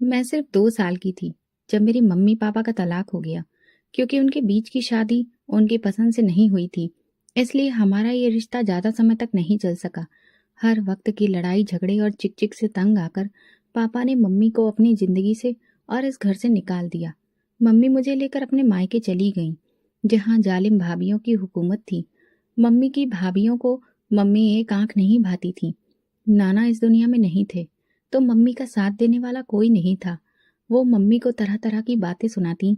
मैं सिर्फ 2 साल की थी जब मेरी मम्मी पापा का तलाक हो गया, क्योंकि उनके बीच की शादी उनकी पसंद से नहीं हुई थी। इसलिए हमारा ये रिश्ता ज्यादा समय तक नहीं चल सका। हर वक्त की लड़ाई झगड़े और चिक चिक से तंग आकर पापा ने मम्मी को अपनी जिंदगी से और इस घर से निकाल दिया। मम्मी मुझे लेकर अपने मायके चली गईं, जहाँ जालिम भाभीियों की हुकूमत थी। मम्मी की भाभीियों को मम्मी एक आंख नहीं भाती थी। नाना इस दुनिया में नहीं थे, तो मम्मी का साथ देने वाला कोई नहीं था। वो मम्मी को तरह तरह की बातें सुनाती,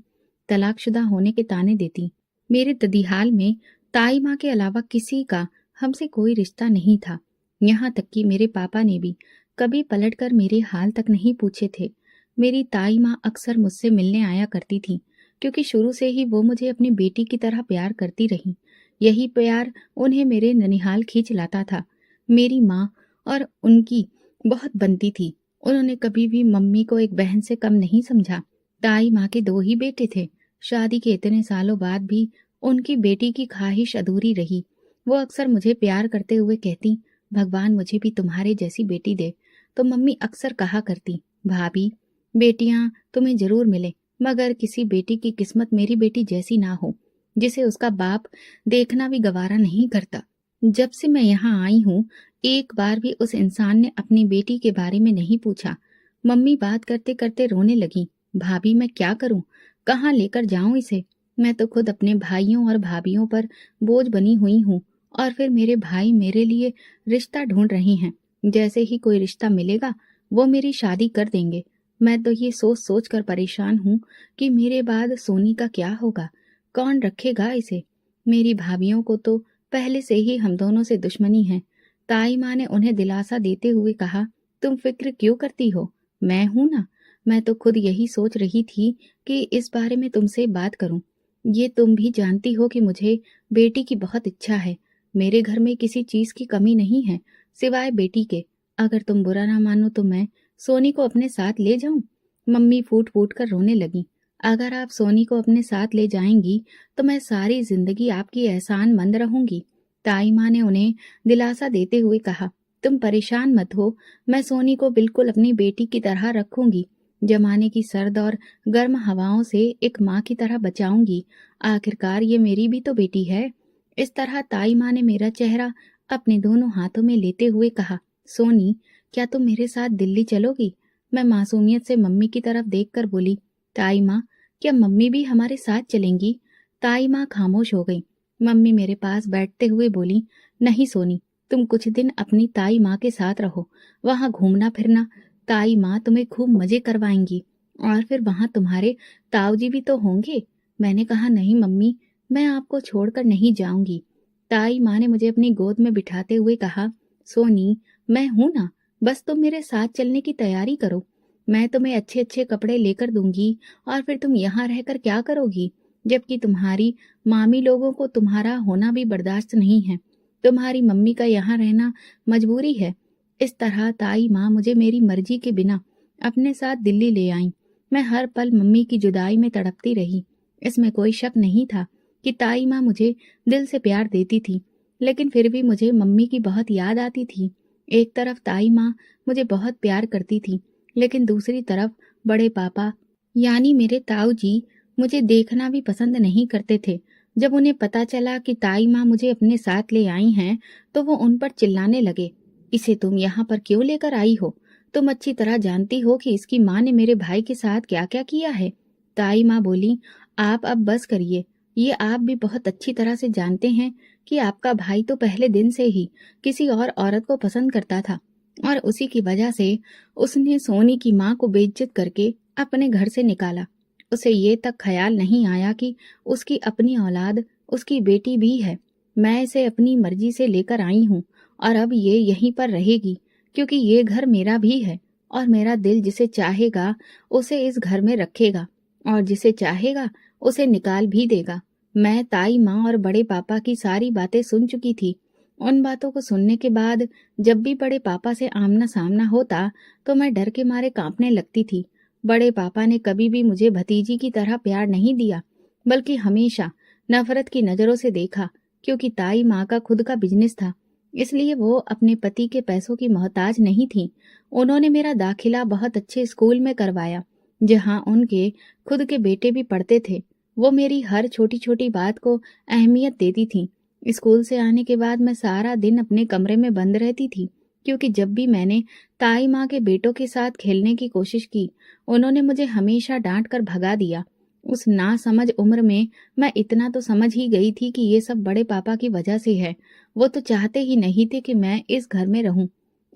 तलाकशुदा होने के ताने देती। मेरे ददिहाल में ताई माँ के अलावा किसी का हमसे कोई रिश्ता नहीं था। यहाँ तक कि मेरे पापा ने भी कभी पलटकर मेरे हाल तक नहीं पूछे थे। मेरी ताई माँ अक्सर मुझसे मिलने आया करती थी, क्योंकि शुरू से ही वो मुझे अपनी बेटी की तरह प्यार करती रही। यही प्यार उन्हें मेरे ननिहाल खींच लाता था। मेरी माँ और उनकी बहुत बनती थी। उन्होंने कभी भी मम्मी को एक बहन से कम नहीं समझा। ताई माँ के 2 ही बेटे थे। शादी के इतने सालों बाद भी उनकी बेटी की ख्वाहिश अधूरी रही। वो अक्सर मुझे प्यार करते हुए कहती, भगवान मुझे भी तुम्हारे जैसी बेटी दे। तो मम्मी अक्सर कहा करती, भाभी बेटियां तुम्हें जरूर मिले, मगर किसी बेटी की किस्मत मेरी बेटी जैसी ना हो, जिसे उसका बाप देखना भी गवारा नहीं करता। जब से मैं यहाँ आई हूँ, एक बार भी उस इंसान ने अपनी बेटी के बारे में नहीं पूछा। मम्मी बात करते करते रोने लगी। भाभी मैं क्या करूं, कहाँ लेकर जाऊं इसे। मैं तो खुद अपने भाइयों और भाभीियों पर बोझ बनी हुई हूँ, और फिर मेरे भाई मेरे लिए रिश्ता ढूंढ रहे हैं। जैसे ही कोई रिश्ता मिलेगा वो मेरी शादी कर देंगे। मैं तो ये सोच सोच कर परेशान हूँ कि मेरे बाद सोनी का क्या होगा, कौन रखेगा इसे। मेरी भाभीियों को तो पहले से ही हम दोनों से दुश्मनी है। ताई माँ ने उन्हें दिलासा देते हुए कहा, तुम फिक्र क्यों करती हो, मैं हूं ना। मैं तो खुद यही सोच रही थी कि इस बारे में तुमसे बात करूं। ये तुम भी जानती हो कि मुझे बेटी की बहुत इच्छा है। मेरे घर में किसी चीज की कमी नहीं है सिवाय बेटी के। अगर तुम बुरा ना मानो तो मैं सोनी को अपने साथ ले जाऊं। मम्मी फूट फूट कर रोने लगी। अगर आप सोनी को अपने साथ ले जाएंगी तो मैं सारी जिंदगी आपकी एहसानमंद रहूंगी। ताई माँ ने उन्हें दिलासा देते हुए कहा, तुम परेशान मत हो, मैं सोनी को बिल्कुल अपनी बेटी की तरह रखूंगी। जमाने की सर्द और गर्म हवाओं से एक माँ की तरह बचाऊंगी। आखिरकार ये मेरी भी तो बेटी है। इस तरह ताई माँ ने मेरा चेहरा अपने दोनों हाथों में लेते हुए कहा, सोनी क्या तुम मेरे साथ दिल्ली चलोगी। मैं मासूमियत से मम्मी की तरफ देखकर बोली, ताई माँ क्या मम्मी भी हमारे साथ चलेंगी। ताई माँ खामोश हो गई। मम्मी मेरे पास बैठते हुए बोली, नहीं सोनी, तुम कुछ दिन अपनी ताई माँ के साथ रहो, वहां घूमना फिरना। ताई माँ तुम्हें खूब मजे करवाएंगी, और फिर वहां तुम्हारे ताऊजी भी तो होंगे। मैंने कहा, नहीं मम्मी, मैं आपको छोड़कर नहीं जाऊंगी। ताई माँ ने मुझे अपनी गोद में बिठाते हुए कहा, सोनी मैं हूं ना, बस तुम मेरे साथ चलने की तैयारी करो। मैं तुम्हें अच्छे अच्छे कपड़े लेकर दूंगी, और फिर तुम यहाँ रहकर क्या करोगी, जबकि तुम्हारी मामी लोगों को तुम्हारा होना भी बर्दाश्त नहीं है। तुम्हारी मम्मी का यहाँ रहना मजबूरी है। इस तरह ताई माँ मुझे मेरी मर्जी के बिना अपने साथ दिल्ली ले आई। मैं हर पल मम्मी की जुदाई में तड़पती रही। इसमें कोई शक नहीं था कि ताई माँ मुझे दिल से प्यार देती थी, लेकिन फिर भी मुझे मम्मी की बहुत याद आती थी। एक तरफ ताई माँ मुझे बहुत प्यार करती थी, लेकिन दूसरी तरफ बड़े पापा यानी मेरे ताऊ जी मुझे देखना भी पसंद नहीं करते थे। जब उन्हें पता चला कि ताई माँ मुझे अपने साथ ले आई हैं, तो वो उन पर चिल्लाने लगे, इसे तुम यहाँ पर क्यों लेकर आई हो। तुम अच्छी तरह जानती हो कि इसकी माँ ने मेरे भाई के साथ क्या क्या किया है। ताई माँ बोली, आप अब बस करिए। ये आप भी बहुत अच्छी तरह से जानते हैं कि आपका भाई तो पहले दिन से ही किसी और औरत को पसंद करता था, और उसी की वजह से उसने सोनी की माँ को बेइज्जत करके अपने घर से निकाला। उसे ये तक ख्याल नहीं आया कि उसकी अपनी औलाद उसकी बेटी भी है। मैं इसे अपनी मर्जी से लेकर आई हूँ, और अब ये यहीं पर रहेगी, क्योंकि ये घर मेरा भी है, और मेरा दिल जिसे चाहेगा उसे इस घर में रखेगा, और जिसे चाहेगा उसे निकाल भी देगा। मैं ताई माँ और बड़े पापा की सारी बातें सुन चुकी थी। उन बातों को सुनने के बाद जब भी बड़े पापा से आमना सामना होता तो मैं डर के मारे कांपने लगती थी। बड़े पापा ने कभी भी मुझे भतीजी की तरह प्यार नहीं दिया, बल्कि हमेशा नफरत की नजरों से देखा, क्योंकि ताई माँ का खुद का बिजनेस था। इसलिए वो अपने पति के पैसों की मोहताज नहीं थीं। उन्होंने मेरा दाखिला बहुत अच्छे स्कूल में करवाया, जहाँ उनके खुद के बेटे भी पढ़ते थे। वो मेरी हर छोटी-छोटी बात को अहमियत देती थीं। स्कूल से आने के बाद मैं सारा दिन अपने कमरे में बंद रहती थी, क्योंकि जब भी मैंने ताई माँ के बेटों के साथ खेलने की कोशिश की, उन्होंने मुझे हमेशा डाँट कर भगा दिया। उस नासमझ उम्र में मैं इतना तो समझ ही गई थी कि ये सब बड़े पापा की वजह से है। वो तो चाहते ही नहीं थे कि मैं इस घर में रहूं।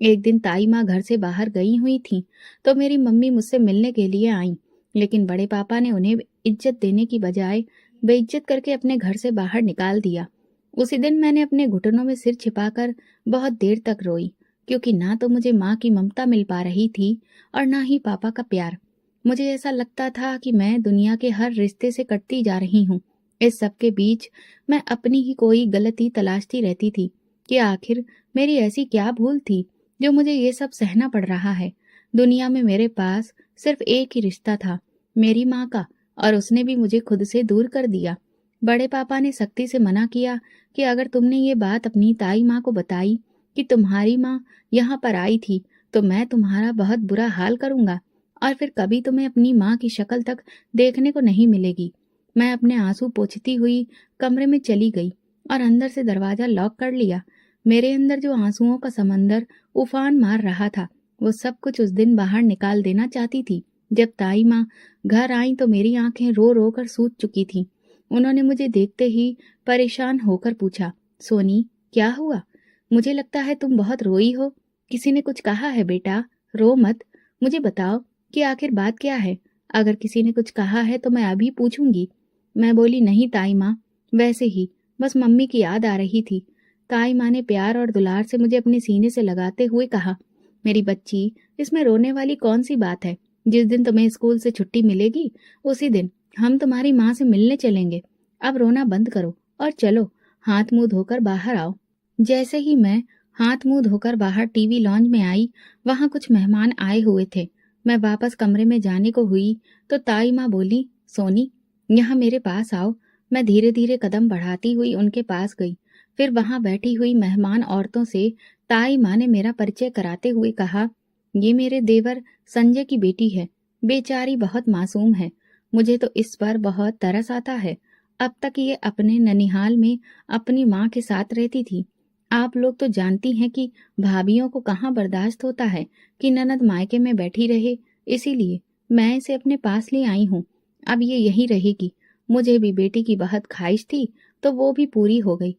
एक दिन ताई माँ घर से बाहर गई हुई थीं, तो मेरी मम्मी मुझसे मिलने के लिए आईं, लेकिन बड़े पापा ने उन्हें इज्जत देने की बजाय बेइज्जत करके अपने घर से बाहर निकाल दिया। उसी दिन मैंने अपने घुटनों में सिर छिपाकर बहुत देर तक रोई, क्योंकि ना तो मुझे माँ की ममता मिल पा रही थी और ना ही पापा का प्यार। मुझे ऐसा लगता था कि मैं दुनिया के हर रिश्ते से कटती जा रही हूँ। इस सब के बीच मैं अपनी ही कोई गलती तलाशती रहती थी कि आखिर मेरी ऐसी क्या भूल थी जो मुझे ये सब सहना पड़ रहा है। दुनिया में मेरे पास सिर्फ एक ही रिश्ता था, मेरी माँ का, और उसने भी मुझे खुद से दूर कर दिया। बड़े पापा ने सख्ती से मना किया कि अगर तुमने ये बात अपनी ताई माँ को बताई कि तुम्हारी माँ यहाँ पर आई थी, तो मैं तुम्हारा बहुत बुरा हाल करूंगा और फिर कभी तुम्हें अपनी माँ की शक्ल तक देखने को नहीं मिलेगी। मैं अपने आंसू पोंछती हुई कमरे में चली गई और अंदर से दरवाजा लॉक कर लिया। मेरे अंदर जो आंसुओं का समंदर उफान मार रहा था, वो सब कुछ उस दिन बाहर निकाल देना चाहती थी। जब ताई माँ घर आई तो मेरी आंखें रो रो कर सूज चुकी थीं। उन्होंने मुझे देखते ही परेशान होकर पूछा, सोनी, क्या हुआ? मुझे लगता है तुम बहुत रोई हो। किसी ने कुछ कहा है बेटा? रो मत, मुझे बताओ कि आखिर बात क्या है। अगर किसी ने कुछ कहा है तो मैं अभी पूछूंगी। मैं बोली, नहीं ताई माँ, वैसे ही, बस मम्मी की याद आ रही थी। ताई माँ ने प्यार और दुलार से मुझे अपने सीने से लगाते हुए कहा, मेरी बच्ची, इसमें रोने वाली कौन सी बात है? जिस दिन तुम्हें स्कूल से छुट्टी मिलेगी, उसी दिन हम तुम्हारी माँ से मिलने चलेंगे। अब रोना बंद करो और चलो, हाथ मुंह धोकर बाहर आओ। जैसे ही मैं हाथ मुंह धोकर बाहर टीवी लॉन्ज में आई, वहां कुछ मेहमान आए हुए थे। मैं वापस कमरे में जाने को हुई तो ताई माँ बोली, सोनी, यहाँ मेरे पास आओ। मैं धीरे धीरे कदम बढ़ाती हुई उनके पास गई। फिर वहां बैठी हुई मेहमान औरतों से ताई माँ ने मेरा परिचय कराते हुए कहा, ये मेरे देवर संजय की बेटी है। बेचारी बहुत मासूम है। मुझे तो इस पर बहुत तरस आता है। अब तक ये अपने ननिहाल में अपनी माँ के साथ रहती थी। आप लोग तो जानती हैं कि भाभीयों को कहाँ बर्दाश्त होता है कि ननद मायके में बैठी रहे, इसीलिए मैं इसे अपने पास ले आई हूँ। अब ये यहीं रहेगी। मुझे भी बेटी की बहुत ख्वाहिश थी, तो वो भी पूरी हो गई।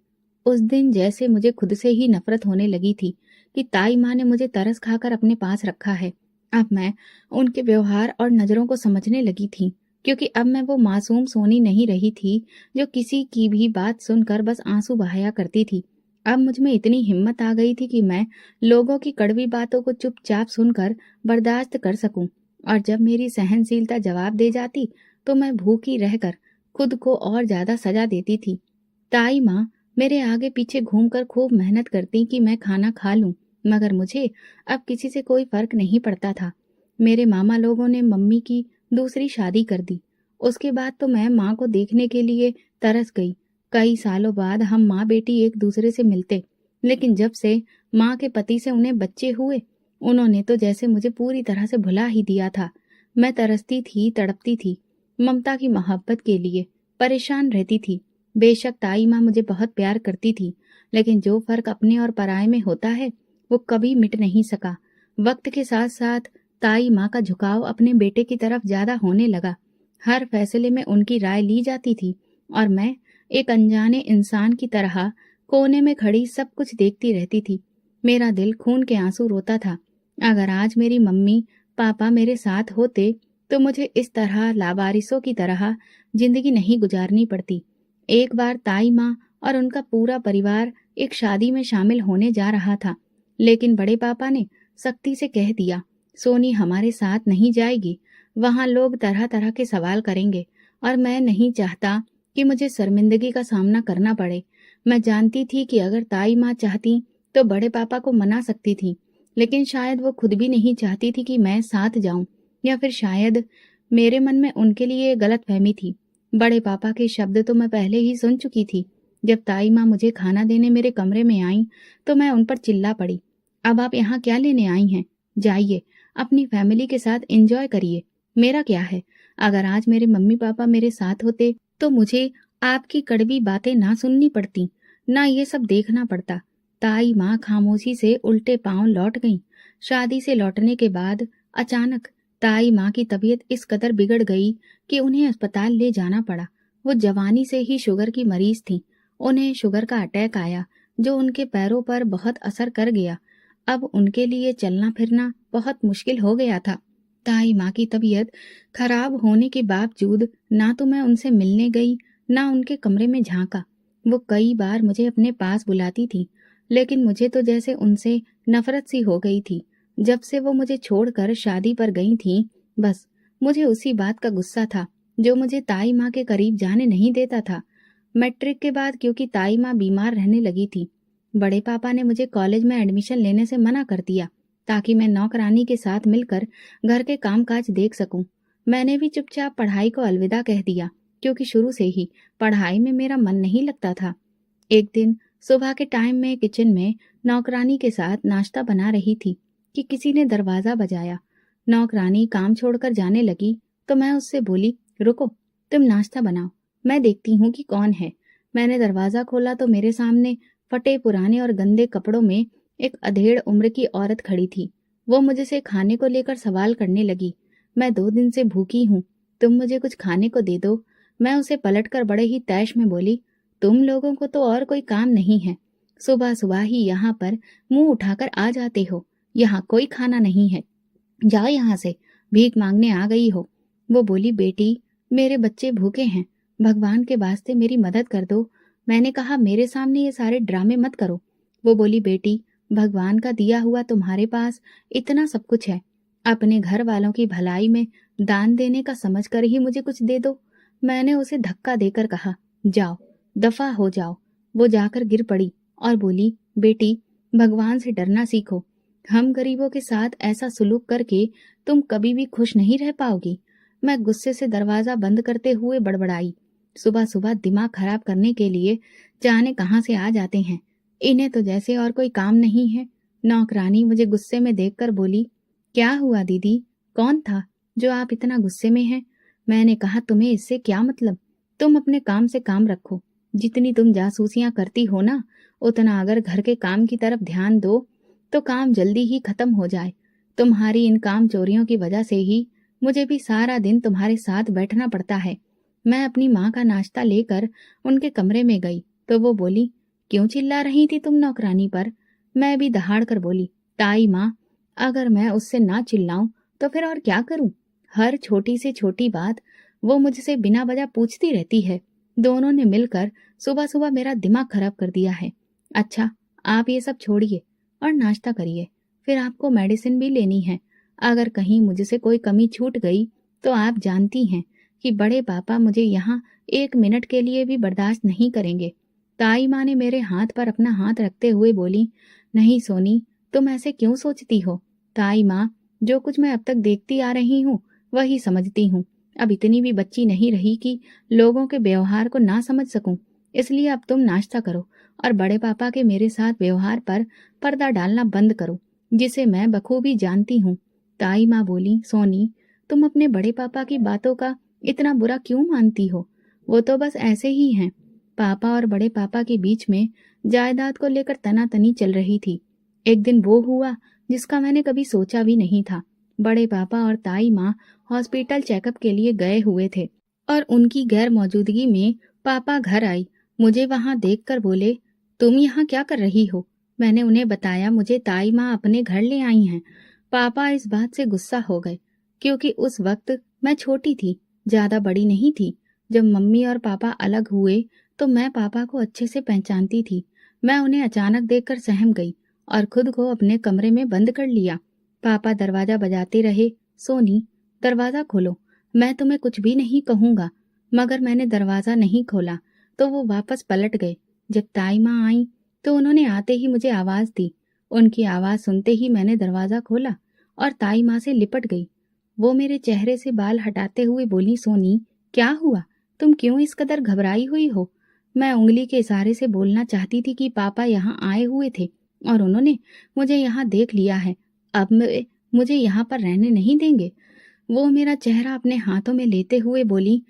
उस दिन जैसे मुझे खुद से ही नफरत होने लगी थी कि ताई माँ ने मुझे तरस खाकर अपने पास रखा है। अब मैं उनके व्यवहार और नजरों को समझने लगी थी, क्योंकि अब मैं वो मासूम सोनी नहीं रही थी जो किसी की भी बात सुनकर बस आंसू बहाया करती थी। अब मुझ में इतनी हिम्मत आ गई थी कि मैं लोगों की कड़वी बातों को चुपचाप सुनकर बर्दाश्त कर सकूं, और जब मेरी सहनशीलता जवाब दे जाती तो मैं भूखी रहकर खुद को और ज्यादा सजा देती थी। ताई माँ मेरे आगे पीछे घूमकर खूब मेहनत करती कि मैं खाना खा लूं, मगर मुझे अब किसी से कोई फर्क नहीं पड़ता था। मेरे मामा लोगों ने मम्मी की दूसरी शादी कर दी। उसके बाद तो मैं माँ को देखने के लिए तरस गई। कई सालों बाद हम माँ बेटी एक दूसरे से मिलते, लेकिन जब से माँ के पति से उन्हें बच्चे हुए, उन्होंने तो जैसे मुझे पूरी तरह से भुला ही दिया था। मैं तरसती थी, तड़पती थी, ममता की मोहब्बत के लिए परेशान रहती थी। बेशक ताई माँ मुझे बहुत प्यार करती थी, लेकिन जो फर्क अपने और पराये में होता है, वो कभी मिट नहीं सका। वक्त के साथ साथ ताई माँ का झुकाव अपने बेटे की तरफ ज्यादा होने लगा। हर फैसले में उनकी राय ली जाती थी और मैं एक अनजाने इंसान की तरह कोने में खड़ी सब कुछ देखती रहती थी। मेरा दिल खून के आंसू रोता था। अगर आज मेरी मम्मी पापा मेरे साथ होते तो मुझे इस तरह लावारिसों की तरह जिंदगी नहीं गुजारनी पड़ती। एक बार ताई माँ और उनका पूरा परिवार एक शादी में शामिल होने जा रहा था, लेकिन बड़े पापा ने सख्ती से कह दिया, सोनी हमारे साथ नहीं जाएगी। वहां लोग तरह तरह के सवाल करेंगे और मैं नहीं चाहता कि मुझे शर्मिंदगी का सामना करना पड़े। मैं जानती थी कि अगर ताई माँ चाहती तो बड़े पापा को मना सकती थी, लेकिन शायद वो खुद भी नहीं चाहती थी कि मैं साथ जाऊं, या फिर शायद मेरे मन में उनके लिए गलतफहमी थी। बड़े पापा के शब्द तो मैं पहले ही सुन चुकी थी। जब ताई माँ मुझे खाना देने मेरे कमरे में आईं तो मैं उन पर चिल्ला पड़ी, अब आप यहाँ क्या लेने आई हैं? जाइए, अपनी फैमिली के साथ एंजॉय करिए, मेरा क्या है? अगर आज मेरे मम्मी पापा मेरे साथ होते तो मुझे आपकी कड़वी बातें ना सुननी पड़ती, ना ये सब देखना पड़ता। ताई माँ खामोशी से उल्टे पांव लौट गईं। शादी से लौटने के बाद अचानक ताई माँ की तबीयत इस कदर बिगड़ गई कि उन्हें अस्पताल ले जाना पड़ा। वो जवानी से ही शुगर की मरीज थीं। उन्हें शुगर का अटैक आया जो उनके पैरों पर बहुत असर कर गया। अब उनके लिए चलना फिरना बहुत मुश्किल हो गया था। ताई माँ की तबीयत खराब होने के बावजूद ना तो मैं उनसे मिलने गई, ना उनके कमरे में झांका। वो कई बार मुझे अपने पास बुलाती थी, लेकिन मुझे तो जैसे उनसे नफरत सी हो गई थी। जब से वो मुझे छोड़कर शादी पर गई थीं, बस मुझे उसी बात का गुस्सा था जो मुझे ताई माँ के करीब जाने नहीं देता था। मैट्रिक के बाद क्योंकि ताई माँ बीमार रहने लगी थी, बड़े पापा ने मुझे कॉलेज में एडमिशन लेने से मना कर दिया ताकि मैं नौकरानी के साथ मिलकर घर के कामकाज देख सकूं। मैंने भी चुपचाप पढ़ाई को अलविदा कह दिया क्योंकि शुरू से ही पढ़ाई में मेरा मन नहीं लगता था। एक दिन सुबह के टाइम में किचन में नौकरानी के साथ नाश्ता बना रही थी कि किसी ने दरवाजा बजाया। नौकरानी काम छोड़कर जाने लगी तो मैं उससे बोली, रुको, तुम नाश्ता बनाओ, मैं देखती हूँ कि कौन है। मैंने दरवाजा खोला तो मेरे सामने फटे पुराने और गंदे कपड़ों में एक अधेड़ उम्र की औरत खड़ी थी। वो मुझसे खाने को लेकर सवाल करने लगी। मैं 2 दिन से भूखी हूँ, तुम मुझे कुछ खाने को दे दो। मैं उसे पलटकर बड़े ही तैश में बोली, तुम लोगों को तो और कोई काम नहीं है, सुबह सुबह ही यहाँ पर मुंह उठाकर आ जाते हो। यहाँ कोई खाना नहीं है, जाओ यहाँ से, भीख मांगने आ गई हो। वो बोली, बेटी मेरे बच्चे भूखे हैं, भगवान के वास्ते मेरी मदद कर दो। मैंने कहा, मेरे सामने ये सारे ड्रामे मत करो। वो बोली, बेटी भगवान का दिया हुआ तुम्हारे पास इतना सब कुछ है, अपने घर वालों की भलाई में दान देने का समझ कर ही मुझे कुछ दे दो। मैंने उसे धक्का देकर कहा, जाओ, दफा हो जाओ। वो जाकर गिर पड़ी और बोली, बेटी भगवान से डरना सीखो, हम गरीबों के साथ ऐसा सुलूक करके तुम कभी भी खुश नहीं रह पाओगी। मैं गुस्से से दरवाजा बंद करते हुए बड़बड़ाई, सुबह सुबह दिमाग खराब करने के लिए जाने कहां से आ जाते हैं, इन्हें तो जैसे और कोई काम नहीं है। नौकरानी मुझे गुस्से में देखकर बोली, क्या हुआ दीदी, कौन था जो आप इतना गुस्से में हैं? मैंने कहा, तुम्हें इससे क्या मतलब, तुम अपने काम से काम रखो। जितनी तुम जासूसियां करती हो ना, उतना अगर घर के काम की तरफ ध्यान दो तो काम जल्दी ही खत्म हो जाए। तुम्हारी इन काम चोरियों की वजह से ही मुझे भी सारा दिन तुम्हारे साथ बैठना पड़ता है। मैं अपनी माँ का नाश्ता लेकर उनके कमरे में गई तो वो बोली, क्यों चिल्ला रही थी तुम नौकरानी पर? मैं भी दहाड़ कर बोली, ताई माँ, अगर मैं उससे ना चिल्लाऊं तो फिर और क्या करूं? हर छोटी से छोटी बात वो मुझसे बिना वजह पूछती रहती है। दोनों ने मिलकर सुबह सुबह मेरा दिमाग खराब कर दिया है। अच्छा, आप ये सब छोड़िए और नाश्ता करिए, फिर आपको मेडिसिन भी लेनी है। अगर कहीं मुझसे कोई कमी छूट गई तो आप जानती हैं कि बड़े पापा मुझे यहाँ 1 मिनट के लिए भी बर्दाश्त नहीं करेंगे। ताई माँ ने मेरे हाथ पर अपना हाथ रखते हुए बोली, नहीं सोनी, तुम ऐसे क्यों सोचती हो? ताई माँ, जो कुछ मैं अब तक देखती आ रही हूँ वही समझती हूँ। अब इतनी भी बच्ची नहीं रही कि लोगों के व्यवहार को ना समझ सकूं। इसलिए अब तुम नाश्ता करो और बड़े पापा के मेरे साथ व्यवहार पर पर्दा डालना बंद करो, जिसे मैं बखूबी जानती हूँ। ताई माँ बोली, सोनी, तुम अपने बड़े पापा की बातों का इतना बुरा क्यों मानती हो? वो तो बस ऐसे ही हैं। पापा और बड़े पापा के बीच में जायदाद को लेकर तनातनी चल रही थी। एक दिन वो हुआ जिसका मैंने कभी सोचा भी नहीं था। बड़े पापा और ताई माँ हॉस्पिटल चेकअप के लिए गए हुए थे और उनकी गैर मौजूदगी में पापा घर आई। मुझे वहां देखकर बोले, तुम यहाँ क्या कर रही हो? मैंने उन्हें बताया, मुझे ताई माँ अपने घर ले आई हैं। पापा इस बात से गुस्सा हो गए क्योंकि उस वक्त मैं छोटी थी, ज्यादा बड़ी नहीं थी। जब मम्मी और पापा अलग हुए तो मैं पापा को अच्छे से पहचानती थी। मैं उन्हें अचानक देखकर सहम गई और खुद को अपने कमरे में बंद कर लिया। पापा दरवाजा बजाते रहे, सोनी दरवाजा खोलो, मैं तुम्हें कुछ भी नहीं कहूंगा। मगर मैंने दरवाजा नहीं खोला तो वो वापस पलट गए। जब ताई माँ आई तो उन्होंने आते ही मुझे आवाज दी। उनकी आवाज सुनते ही मैंने दरवाजा खोला और ताई माँ से लिपट गई। वो मेरे चेहरे से बाल हटाते हुए बोली, सोनी क्या हुआ, तुम क्यों इस कदर घबराई हुई हो? मैं उंगली के इशारे से बोलना चाहती थी कि पापा यहाँ आए हुए थे और उन्होंने मुझे यहाँ देख लिया है। अब मुझे यहाँ पर रहने नहीं देंगे। वो मेरा चेहरा अपने हाथों में लेते हुए बोली,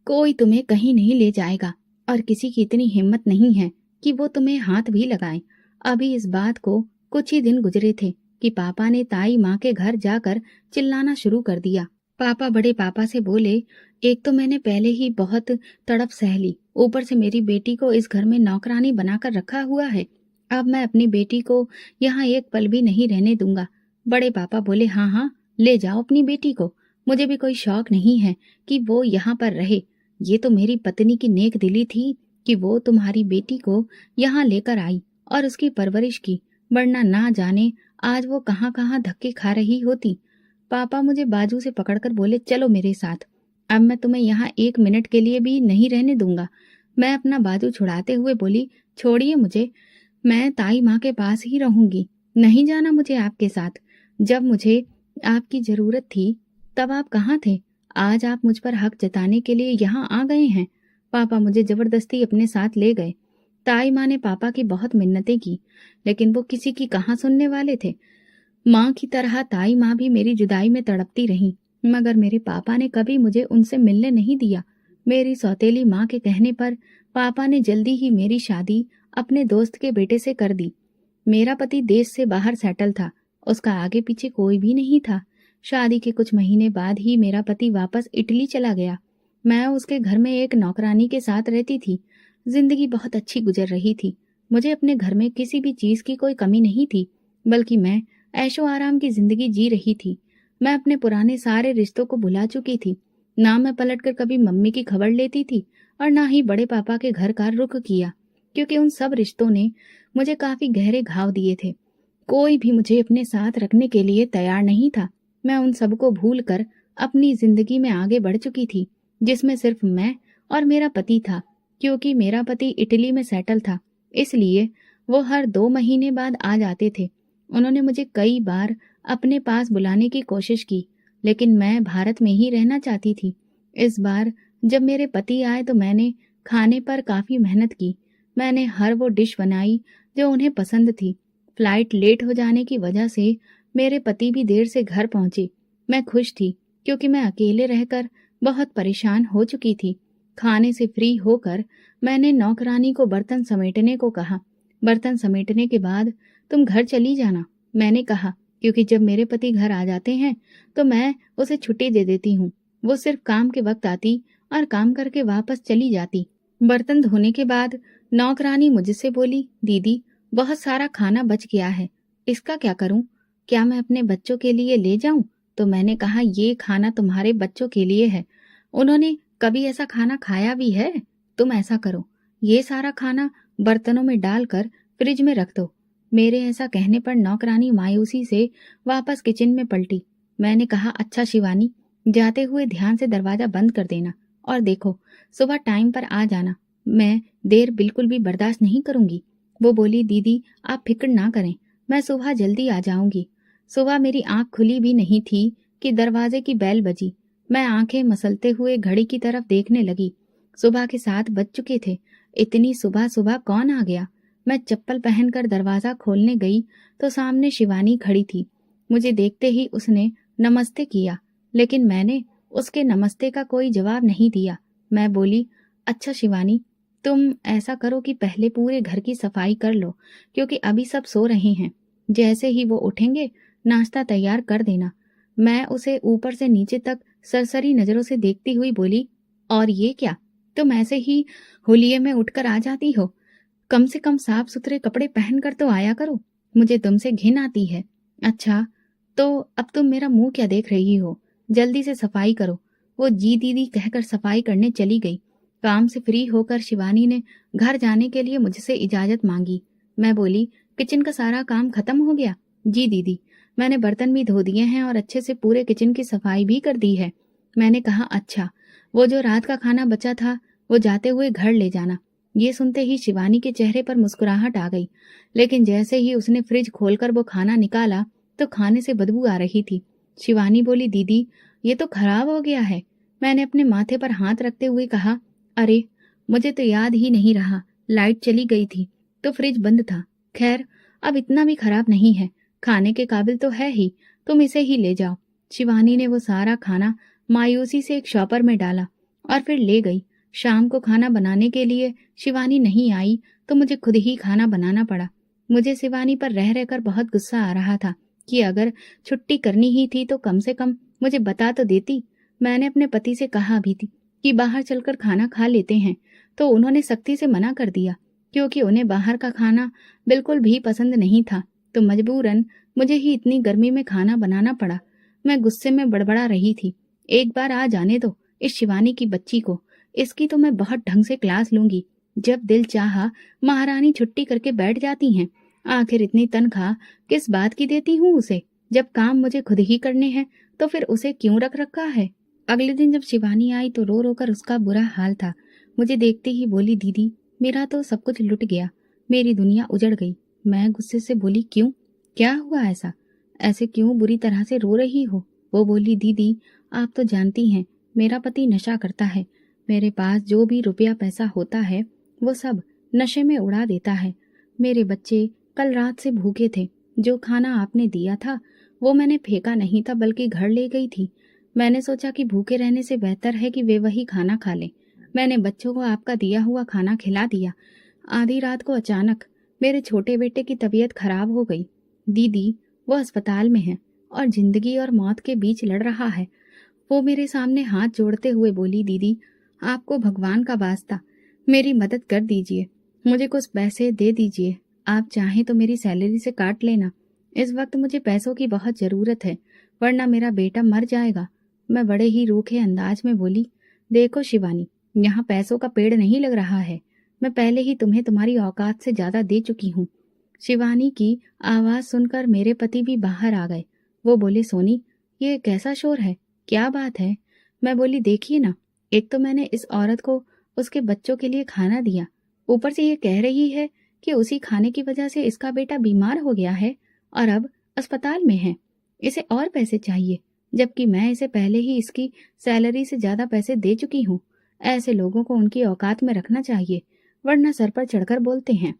कोई तुम्हें कहीं नहीं ले जाएगा और किसी की इतनी हिम्मत नहीं है कि वो तुम्हें हाथ भी लगाए। अभी इस बात को कुछ ही दिन गुजरे थे कि पापा ने ताई माँ के घर जाकर चिल्लाना शुरू कर दिया। पापा बड़े पापा से बोले, एक तो मैंने पहले ही बहुत तड़प सह ली, ऊपर से मेरी बेटी को इस घर में नौकरानी बनाकर रखा हुआ है। अब मैं अपनी बेटी को यहाँ एक पल भी नहीं रहने दूंगा। बड़े पापा बोले, हाँ हाँ, ले जाओ अपनी बेटी को, मुझे भी कोई शौक नहीं है कि वो यहाँ पर रहे। ये तो मेरी पत्नी की नेक दिली थी कि वो तुम्हारी बेटी को यहाँ लेकर आई और उसकी परवरिश की, वरना ना जाने आज वो कहाँ कहाँ धक्के खा रही होती। पापा मुझे बाजू से पकड़कर बोले, चलो मेरे साथ, अब मैं तुम्हें यहाँ एक मिनट के लिए भी नहीं रहने दूंगा। मैं अपना बाजू छुड़ाते हुए बोली, छोड़िए मुझे, मैं ताई माँ के पास ही रहूंगी, नहीं जाना मुझे आपके साथ। जब मुझे आपकी जरूरत थी तब आप कहाँ थे? आज आप मुझ पर हक जताने के लिए यहाँ आ गए हैं। पापा मुझे जबरदस्ती अपने साथ ले गए। ताई माँ ने पापा की बहुत मिन्नतें की, लेकिन वो किसी की कहाँ सुनने वाले थे। माँ की तरह ताई माँ भी मेरी जुदाई में तड़पती रहीं, मगर मेरे पापा ने कभी मुझे उनसे मिलने नहीं दिया। मेरी सौतेली माँ के कहने पर पापा ने जल्दी ही मेरी शादी अपने दोस्त के बेटे से कर दी। मेरा पति देश से बाहर सेटल था, उसका आगे पीछे कोई भी नहीं था। शादी के कुछ महीने बाद ही मेरा पति वापस इटली चला गया। मैं उसके घर में एक नौकरानी के साथ रहती थी। जिंदगी बहुत अच्छी गुजर रही थी। मुझे अपने घर में किसी भी चीज की कोई कमी नहीं थी, बल्कि मैं ऐशो आराम की जिंदगी जी रही थी। मैं अपने पुराने सारे रिश्तों को भुला चुकी थी। ना मैं पलटकर कभी मम्मी की खबर लेती थी और ना ही बड़े पापा के घर का रुख किया, क्योंकि उन सब रिश्तों ने मुझे काफी गहरे घाव दिए थे। कोई भी मुझे अपने साथ रखने के लिए तैयार नहीं था। मैं उन सबको भूलकर अपनी जिंदगी में आगे बढ़ चुकी थी, जिसमें सिर्फ मैं और मेरा पति था। क्योंकि मेरा पति इटली में सेटल था, इसलिए वो हर 2 महीने बाद आ जाते थे। उन्होंने मुझे कई बार अपने पास बुलाने की कोशिश की, लेकिन मैं भारत में ही रहना चाहती थी। इस बार जब मेरे पति आए तो मैंने खाने पर काफी मेहनत की। मैंने हर वो डिश बनाई जो उन्हें पसंद थी। फ्लाइट लेट हो जाने की वजह से मेरे पति भी देर से घर पहुंचे। मैं खुश थी, क्योंकि मैं अकेले रहकर बहुत परेशान हो चुकी थी। खाने से फ्री होकर मैंने नौकरानी को बर्तन समेटने को कहा। बर्तन समेटने के बाद तुम घर चली जाना, मैंने कहा, क्योंकि जब मेरे पति घर आ जाते हैं तो मैं उसे छुट्टी दे देती हूँ। वो सिर्फ काम के वक्त आती और काम करके वापस चली जाती। बर्तन धोने के बाद नौकरानी मुझसे बोली, दीदी बहुत सारा खाना बच गया है, इसका क्या करूं? क्या मैं अपने बच्चों के लिए ले जाऊं? तो मैंने कहा, ये खाना तुम्हारे बच्चों के लिए है, उन्होंने कभी ऐसा खाना खाया भी है? तुम ऐसा करो, ये सारा खाना बर्तनों में डालकर फ्रिज में रख दो। मेरे ऐसा कहने पर नौकरानी मायूसी से वापस किचन में पलटी। मैंने कहा, अच्छा शिवानी, जाते हुए ध्यान से दरवाजा बंद कर देना और देखो सुबह टाइम पर आ जाना, मैं देर बिल्कुल भी बर्दाश्त नहीं करूंगी। वो बोली, दीदी आप फिक्र ना करें, मैं सुबह जल्दी आ जाऊंगी। सुबह मेरी आंख खुली भी नहीं थी कि दरवाजे की बेल बजी। मैं आंखें मसलते हुए घड़ी की तरफ देखने लगी। सुबह के 7 बज चुके थे। इतनी सुबह सुबह कौन आ गया? मैं चप्पल पहनकर दरवाजा खोलने गई तो सामने शिवानी खड़ी थी। मुझे देखते ही उसने नमस्ते किया, लेकिन मैंने उसके नमस्ते का कोई जवाब नहीं दिया। मैं बोली, अच्छा शिवानी, तुम ऐसा करो कि पहले पूरे घर की सफाई कर लो, क्योंकि अभी सब सो रहे हैं। जैसे ही वो उठेंगे नाश्ता तैयार कर देना। मैं उसे ऊपर से नीचे तक सरसरी नजरों से देखती हुई बोली, और ये क्या, तुम ऐसे ही होलिये में उठकर आ जाती हो? कम से कम साफ सुथरे कपड़े पहनकर तो आया करो, मुझे तुमसे घिन आती है। अच्छा, तो अब तुम मेरा मुंह क्या देख रही हो? जल्दी से सफाई करो। वो जी दीदी कहकर सफाई करने चली गई। काम से फ्री होकर शिवानी ने घर जाने के लिए मुझसे इजाजत मांगी। मैं बोली, किचन का सारा काम खत्म हो गया? जी दीदी, मैंने बर्तन भी धो दिए हैं और अच्छे से पूरे किचन की सफाई भी कर दी है। मैंने कहा, अच्छा, वो जो रात का खाना बचा था वो जाते हुए घर ले जाना। ये सुनते ही शिवानी के चेहरे पर मुस्कुराहट आ गई, लेकिन जैसे ही उसने फ्रिज खोलकर वो खाना निकाला तो खाने से बदबू आ रही थी। शिवानी बोली, दीदी ये तो खराब हो गया है। मैंने अपने माथे पर हाथ रखते हुए कहा, अरे मुझे तो याद ही नहीं रहा। लाइट चली गई थी तो फ्रिज बंद था। खैर, अब इतना भी खराब नहीं है, खाने के काबिल तो है ही, तुम इसे ही ले जाओ। शिवानी ने वो सारा खाना मायूसी से एक शॉपर में डाला और फिर ले गई। शाम को खाना बनाने के लिए शिवानी नहीं आई तो मुझे खुद ही खाना बनाना पड़ा। मुझे शिवानी पर रह रहकर बहुत गुस्सा आ रहा था कि अगर छुट्टी करनी ही थी तो कम से कम मुझे बता तो देती। मैंने अपने पति से कहा भी थी कि बाहर चलकर खाना खा लेते हैं, तो उन्होंने सख्ती से मना कर दिया क्योंकि उन्हें बाहर का खाना बिल्कुल भी पसंद नहीं था। तो मजबूरन मुझे ही इतनी गर्मी में खाना बनाना पड़ा। मैं गुस्से में बड़बड़ा रही थी। एक बार आ जाने दो इस शिवानी की बच्ची को, इसकी तो मैं बहुत ढंग से क्लास लूंगी। जब दिल चाहा महारानी छुट्टी करके बैठ जाती हैं। आखिर इतनी तनख्वाह किस बात की देती हूँ उसे? जब काम मुझे खुद ही करने हैं तो फिर उसे क्यों रख रखा है? अगले दिन जब शिवानी आई तो रो रो कर उसका बुरा हाल था। मुझे देखते ही बोली, दीदी मेरा तो सब कुछ लुट गया, मेरी दुनिया उजड़ गई। मैं गुस्से से बोली, क्यों, क्या हुआ ऐसा? ऐसे क्यों बुरी तरह से रो रही हो? वो बोली, दीदी आप तो जानती हैं मेरा पति नशा करता है। मेरे पास जो भी रुपया पैसा होता है वो सब नशे में उड़ा देता है। मेरे बच्चे कल रात से भूखे थे। जो खाना आपने दिया था वो मैंने फेंका नहीं था बल्कि घर ले गई थी। मैंने सोचा कि भूखे रहने से बेहतर है कि वे वही खाना खा लें। मैंने बच्चों को आपका दिया हुआ खाना खिला दिया। आधी रात को अचानक मेरे छोटे बेटे की तबीयत खराब हो गई। दीदी वो अस्पताल में है और जिंदगी और मौत के बीच लड़ रहा है। वो मेरे सामने हाथ जोड़ते हुए बोली, दीदी आपको भगवान का वास्ता मेरी मदद कर दीजिए, मुझे कुछ पैसे दे दीजिए। आप चाहें तो मेरी सैलरी से काट लेना। इस वक्त मुझे पैसों की बहुत जरूरत है, वरना मेरा बेटा मर जाएगा। मैं बड़े ही रूखे अंदाज में बोली, देखो शिवानी, यहाँ पैसों का पेड़ नहीं लग रहा है। मैं पहले ही तुम्हें तुम्हारी औकात से ज्यादा दे चुकी हूँ। शिवानी की आवाज सुनकर मेरे पति भी बाहर आ गए। वो बोले, सोनी ये कैसा शोर है, क्या बात है? मैं बोली, देखिए ना, एक तो मैंने इस औरत को उसके बच्चों के लिए खाना दिया, ऊपर से ये कह रही है कि उसी खाने की वजह से इसका बेटा बीमार हो गया है और अब अस्पताल में है। इसे और पैसे चाहिए, जबकि मैं इसे पहले ही इसकी सैलरी से ज्यादा पैसे दे चुकी हूँ। ऐसे लोगों को उनकी औकात में रखना चाहिए, वरना सर पर चढ़कर बोलते हैं।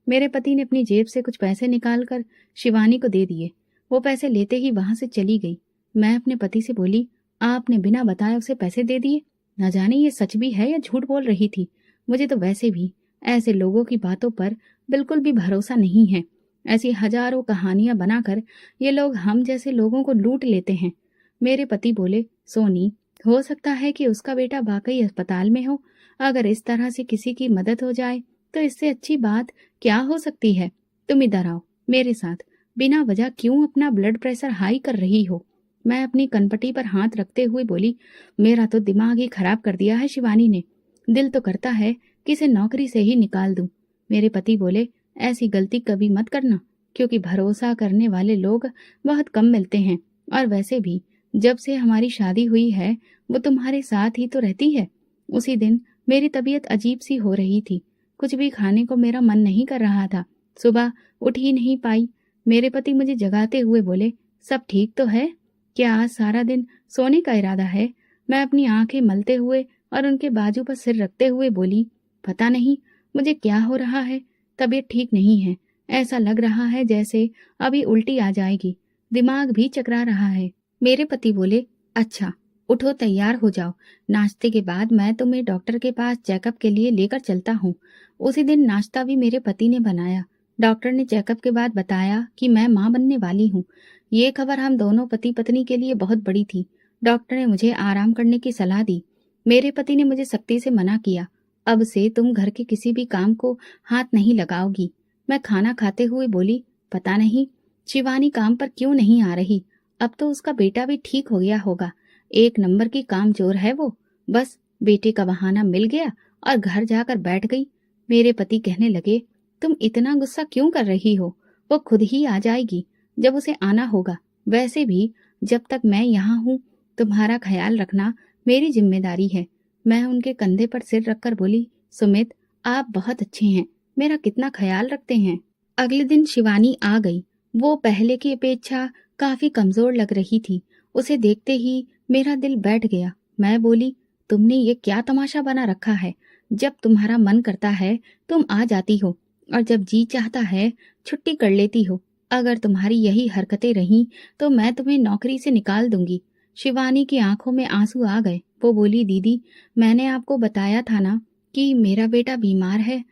मेरे पति ने अपनी जेब से कुछ पैसे निकालकर शिवानी को दे दिए। वो पैसे लेते ही वहां से चली गई। मैं अपने पति से बोली, आपने बिना बताए उसे पैसे दे दिए? न जाने ये सच भी है या झूठ बोल रही थी। मुझे तो वैसे भी ऐसे लोगों की बातों पर बिल्कुल भी भरोसा नहीं है। ऐसी हजारों कहानियां बनाकर ये लोग हम जैसे लोगों को लूट लेते हैं। मेरे पति बोले, सोनी हो सकता है कि उसका बेटा वाकई अस्पताल में हो। अगर इस तरह से किसी की मदद हो जाए तो इससे अच्छी बात क्या हो सकती है? तुम इधर आओ मेरे साथ। बिना वजह क्यों अपना ब्लड प्रेशर हाई कर रही हो? मैं अपनी कनपटी पर हाथ रखते हुए बोली, मेरा तो दिमाग ही खराब कर दिया है शिवानी ने। दिल तो करता है कि इसे नौकरी से ही निकाल दूं। मेरे पति बोले, ऐसी गलती कभी मत करना, क्योंकि भरोसा करने वाले लोग बहुत कम मिलते हैं। और वैसे भी जब से हमारी शादी हुई है वो तुम्हारे साथ ही तो रहती है। उसी दिन मेरी तबीयत अजीब सी हो रही थी, कुछ भी खाने को मेरा मन नहीं कर रहा था। सुबह उठ ही नहीं पाई। मेरे पति मुझे जगाते हुए बोले, सब ठीक तो है? क्या आज सारा दिन सोने का इरादा है? मैं अपनी आंखें मलते हुए और उनके बाजू पर सिर रखते हुए बोली, पता नहीं मुझे क्या हो रहा है, तबीयत ठीक नहीं है। ऐसा लग रहा है जैसे अभी उल्टी आ जाएगी, दिमाग भी चकरा रहा है। मेरे पति बोले, अच्छा उठो तैयार हो जाओ, नाश्ते के बाद मैं तुम्हें डॉक्टर के पास चेकअप के लिए लेकर चलता हूँ। उसी दिन नाश्ता भी मेरे पति ने बनाया। डॉक्टर ने चेकअप के बाद बताया कि मैं माँ बनने वाली हूँ। ये खबर हम दोनों पति पत्नी के लिए बहुत बड़ी थी। डॉक्टर ने मुझे आराम करने की सलाह दी। मेरे पति ने मुझे सख्ती से मना किया, अब से तुम घर के किसी भी काम को हाथ नहीं लगाओगी। मैं खाना खाते हुए बोली, पता नहीं शिवानी काम पर क्यों नहीं आ रही। अब तो उसका बेटा भी ठीक हो गया होगा। एक नंबर की कामचोर है वो। बस बेटे का बहाना मिल गया और घर जाकर बैठ गई। मेरे पति कहने लगे, तुम इतना गुस्सा क्यों कर रही हो? वो खुद ही आ जाएगी जब उसे आना होगा। वैसे भी जब तक मैं यहाँ हूँ तुम्हारा ख्याल रखना मेरी जिम्मेदारी है। मैं उनके कंधे पर सिर रखकर बोली, सुमित आप बहुत अच्छे हैं, मेरा कितना ख्याल रखते हैं। अगले दिन शिवानी आ गई। वो पहले की अपेक्षा काफी कमजोर लग रही थी। उसे देखते ही मेरा दिल बैठ गया। मैं बोली, तुमने ये क्या तमाशा बना रखा है? जब तुम्हारा मन करता है तुम आ जाती हो और जब जी चाहता है छुट्टी कर लेती हो। अगर तुम्हारी यही हरकतें रहीं तो मैं तुम्हें नौकरी से निकाल दूंगी। शिवानी की आंखों में आंसू आ गए। वो बोली, दीदी मैंने आपको बताया था ना कि मेरा बेटा बीमार है।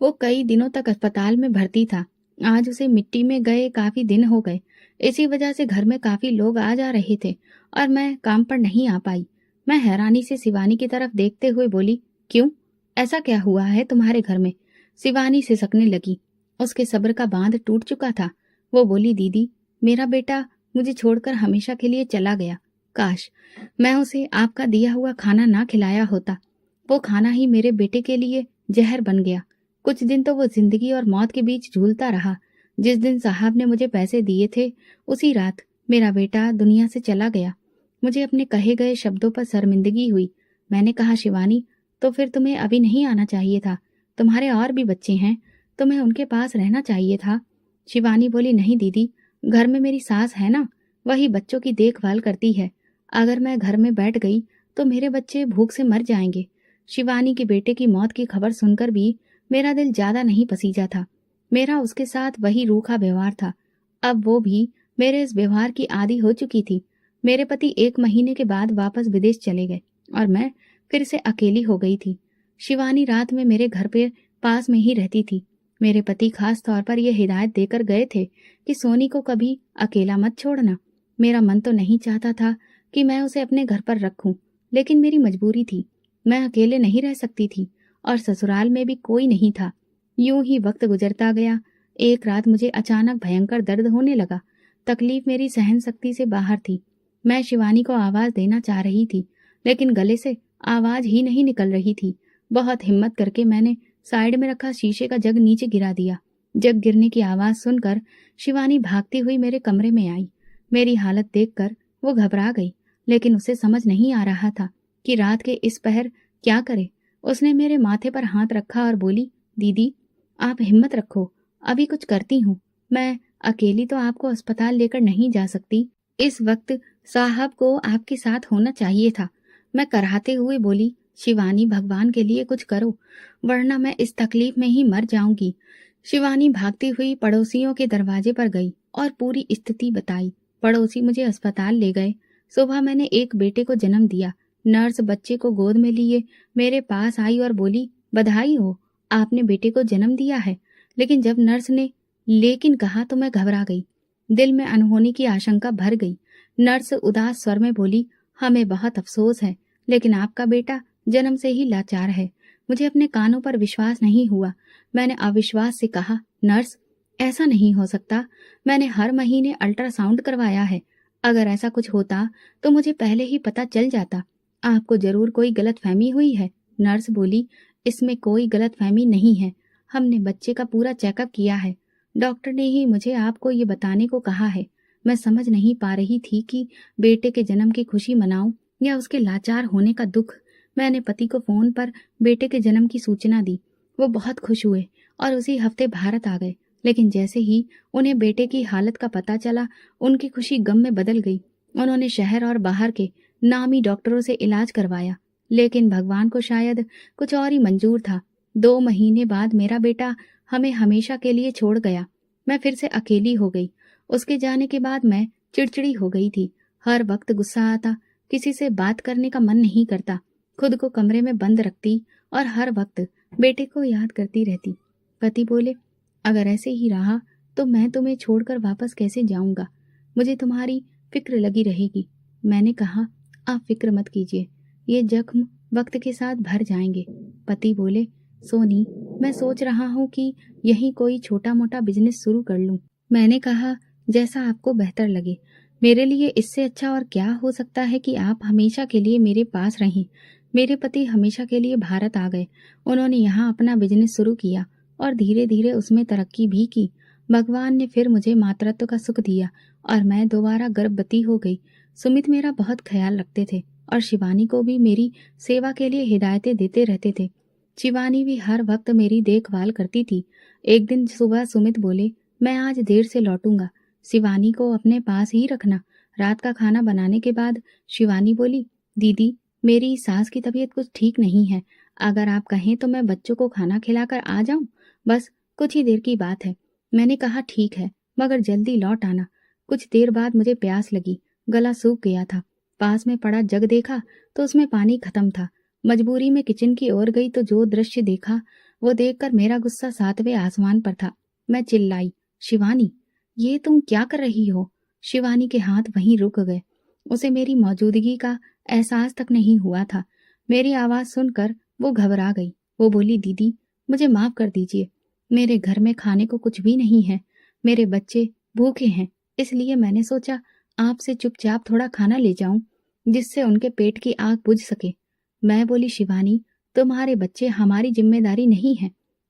वो कई दिनों तक अस्पताल में भर्ती था। आज उसे मिट्टी में गए काफी दिन हो गए। इसी वजह से घर में काफी लोग आ जा रहे थे और मैं काम पर नहीं आ पाई। मैं हैरानी से शिवानी की तरफ देखते हुए बोली, क्यों, ऐसा क्या हुआ है तुम्हारे घर में? शिवानी सिसकने लगी। उसके सब्र का बांध टूट चुका था। वो बोली, दीदी मेरा बेटा मुझे छोड़कर हमेशा के लिए चला गया। काश मैं उसे आपका दिया हुआ खाना ना खिलाया होता। वो खाना ही मेरे बेटे के लिए जहर बन गया। कुछ दिन तो वो जिंदगी और मौत के बीच झूलता रहा। जिस दिन साहब ने मुझे पैसे दिए थे उसी रात मेरा बेटा दुनिया से चला गया। मुझे अपने कहे गए शब्दों पर शर्मिंदगी हुई। मैंने कहा, शिवानी तो फिर तुम्हें अभी नहीं आना चाहिए था। तुम्हारे और भी बच्चे हैं, तुम्हें उनके पास रहना चाहिए था। शिवानी बोली, नहीं दीदी, घर में मेरी सास है ना, वही बच्चों की देखभाल करती है। अगर मैं घर में बैठ गई तो मेरे बच्चे भूख से मर जाएंगे। शिवानी के बेटे की मौत की खबर सुनकर भी मेरा दिल ज्यादा नहीं पसीजा था। मेरा उसके साथ वही रूखा व्यवहार था। अब वो भी मेरे इस व्यवहार की आदी हो चुकी थी। मेरे पति 1 महीने के बाद वापस विदेश चले गए और मैं फिर से अकेली हो गई थी। शिवानी रात में मेरे घर पे पास में ही रहती थी। मेरे पति खास तौर पर यह हिदायत देकर गए थे कि सोनी को कभी अकेला मत छोड़ना। मेरा मन तो नहीं चाहता था कि मैं उसे अपने घर पर रखूं, लेकिन मेरी मजबूरी थी। मैं अकेले नहीं रह सकती थी और ससुराल में भी कोई नहीं था। यूं ही वक्त गुजरता गया। एक रात मुझे अचानक भयंकर दर्द होने लगा। तकलीफ मेरी सहन शक्ति से बाहर थी। मैं शिवानी को आवाज देना चाह रही थी, लेकिन गले से आवाज ही नहीं निकल रही थी। बहुत हिम्मत करके मैंने साइड में रखा शीशे का जग नीचे गिरा दिया। जग गिरने की आवाज सुनकर शिवानी भागती हुई मेरे कमरे में आई। मेरी हालत देखकर वो घबरा गई, लेकिन उसे समझ नहीं आ रहा था कि रात के इस पहर क्या करे। उसने मेरे माथे पर हाथ रखा और बोली, दीदी आप हिम्मत रखो, अभी कुछ करती हूँ। मैं अकेली तो आपको अस्पताल लेकर नहीं जा सकती। इस वक्त साहब को आपके साथ होना चाहिए था। मैं कराहते हुए बोली, शिवानी भगवान के लिए कुछ करो, वरना मैं इस तकलीफ में ही मर जाऊंगी। शिवानी भागती हुई पड़ोसियों के दरवाजे पर गई और पूरी स्थिति बताई। पड़ोसी मुझे अस्पताल ले गए। सुबह मैंने एक बेटे को जन्म दिया। नर्स बच्चे को गोद में लिए मेरे पास आई और बोली, बधाई हो, आपने बेटे को जन्म दिया है। लेकिन जब नर्स ने लेकिन कहा तो मैं घबरा गई। दिल में अनहोनी की आशंका भर गई। नर्स उदास स्वर में बोली, हमें बहुत अफसोस है, लेकिन आपका बेटा जन्म से ही लाचार है। मुझे अपने कानों पर विश्वास नहीं हुआ। मैंने अविश्वास से कहा, नर्स ऐसा नहीं हो सकता। मैंने हर महीने अल्ट्रासाउंड करवाया है। अगर ऐसा कुछ होता तो मुझे पहले ही पता चल जाता। आपको जरूर कोई गलतफहमी हुई है। नर्स बोली, इसमें कोई गलतफहमी नहीं है। हमने बच्चे का पूरा चेकअप किया है। डॉक्टर ने ही मुझे आपको ये बताने को कहा है। मैं समझ नहीं पा रही थी कि बेटे के जन्म की खुशी मनाऊं या उसके लाचार होने का दुख। मैंने पति को फोन पर बेटे के जन्म की सूचना दी। वो बहुत खुश हुए और उसी हफ्ते भारत आ गए। लेकिन जैसे ही उन्हें बेटे की हालत का पता चला, उनकी खुशी गम में बदल गई। उन्होंने शहर और बाहर के नामी डॉक्टरों से इलाज करवाया, लेकिन भगवान को शायद कुछ और ही मंजूर था। 2 महीने बाद मेरा बेटा हमें हमेशा के लिए छोड़ गया। मैं फिर से अकेली हो गई। उसके जाने के बाद मैं चिड़चिड़ी हो गई थी। हर वक्त गुस्सा आता, किसी से बात करने का मन नहीं करता। खुद को कमरे में बंद रखती और हर वक्त बेटे को याद करती रहती। पति बोले, अगर ऐसे ही रहा तो मैं तुम्हें छोड़कर वापस कैसे जाऊंगा? मुझे तुम्हारी फिक्र लगी रहेगी। मैंने कहा, आप फिक्र मत कीजिए, ये जख्म वक्त के साथ भर जाएंगे। पति बोले, सोनी मैं सोच रहा हूँ कि यहीं कोई छोटा मोटा बिजनेस शुरू कर लूं। मैंने कहा, जैसा आपको बेहतर लगे। मेरे लिए इससे अच्छा और क्या हो सकता है कि आप हमेशा के लिए मेरे पास रहें। मेरे पति हमेशा के लिए भारत आ गए। उन्होंने यहाँ अपना बिजनेस शुरू किया और धीरे धीरे उसमें तरक्की भी की। भगवान ने फिर मुझे मातृत्व का सुख दिया और मैं दोबारा गर्भवती हो गई। सुमित मेरा बहुत ख्याल रखते थे और शिवानी को भी मेरी सेवा के लिए हिदायतें देते रहते थे। शिवानी भी हर वक्त मेरी देखभाल करती थी। एक दिन सुबह सुमित बोले, मैं आज देर से लौटूंगा, शिवानी को अपने पास ही रखना। रात का खाना बनाने के बाद शिवानी बोली, दीदी मेरी सास की तबीयत कुछ ठीक नहीं है, अगर आप कहें तो मैं बच्चों को खाना खिलाकर आ जाऊं, बस कुछ ही देर की बात है। मैंने कहा ठीक है, मगर जल्दी लौट आना। कुछ देर बाद मुझे प्यास लगी, गला सूख गया था। पास में पड़ा जग देखा तो उसमें पानी खत्म था। मजबूरी में किचन की ओर गई तो जो दृश्य देखा वो देखकर मेरा गुस्सा 7वें आसमान पर था। मैं चिल्लाई, शिवानी, ये तुम क्या कर रही हो? शिवानी के हाथ वहीं रुक गए। उसे मेरी मौजूदगी का एहसास तक नहीं हुआ था। मेरी आवाज सुनकर वो घबरा गई। वो बोली, दीदी मुझे माफ कर दीजिए, मेरे घर में खाने को कुछ भी नहीं है, मेरे बच्चे भूखे हैं, इसलिए मैंने सोचा आपसे चुपचाप थोड़ा खाना ले जाऊं, जिससे उनके पेट की आग बुझ सके। मैं बोली, शिवानी, तुम्हारे बच्चे हमारी जिम्मेदारी नहीं है।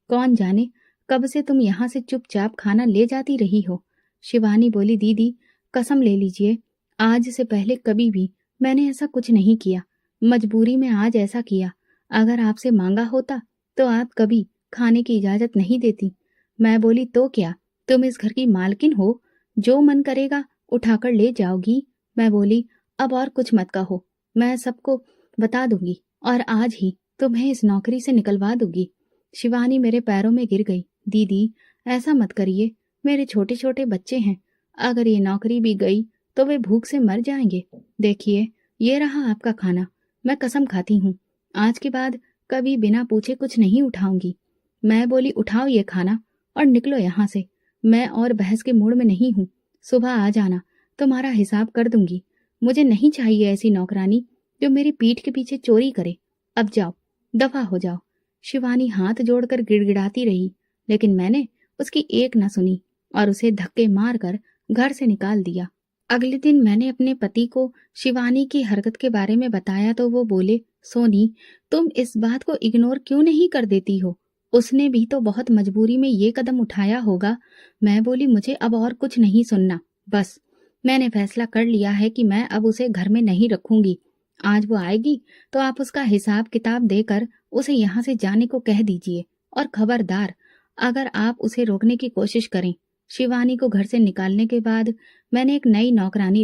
कौन जाने कब से तुम यहाँ से चुपचाप खाना ले जाती रही हो। शिवानी बोली, दीदी कसम ले लीजिए, आज से पहले कभी भी मैंने ऐसा कुछ नहीं किया। मजबूरी में आज ऐसा किया। अगर आपसे मांगा होता तो आप कभी खाने की इजाजत नहीं देती। मैं बोली, तो क्या तुम इस घर की मालकिन हो? जो मन करेगा उठाकर ले जाओगी। मैं बोली, अब और कुछ मत कहो, मैं सबको बता दूंगी और आज ही तुम्हें इस नौकरी से निकलवा दूंगी। शिवानी मेरे पैरों में गिर गई। दीदी ऐसा मत करिए, मेरे छोटे छोटे बच्चे हैं, अगर ये नौकरी भी गई तो वे भूख से मर जाएंगे। देखिए ये रहा आपका खाना, मैं कसम खाती हूँ आज के बाद कभी बिना पूछे कुछ नहीं उठाऊंगी। मैं बोली, उठाओ ये खाना और निकलो यहाँ से। मैं और बहस के मूड में नहीं हूँ। सुबह आ जाना, तुम्हारा हिसाब कर दूंगी। मुझे नहीं चाहिए ऐसी नौकरानी जो मेरी पीठ के पीछे चोरी करे। अब जाओ, दफा हो जाओ। शिवानी हाथ जोड़कर गिड़गिड़ाती रही, लेकिन मैंने उसकी एक न सुनी और उसे धक्के मारकर घर से निकाल दिया। अगले दिन मैंने अपने पति को शिवानी की हरकत के बारे में बताया तो वो बोले, सोनी, तुम इस बात को इग्नोर क्यों नहीं कर देती हो? उसने भी तो बहुत मजबूरी में ये कदम उठाया होगा। मैं बोली, मुझे अब और कुछ नहीं सुनना, बस मैंने फैसला कर लिया है कि मैं अब उसे घर में नहीं रखूंगी। आज वो आएगी तो आप उसका हिसाब किताब देकर उसे यहाँ से जाने को कह दीजिए। और खबरदार, अगर आप उसे रोकने की कोशिश करें। शिवानी को घर से निकालने के बाद मैंने एक नई नौकरानी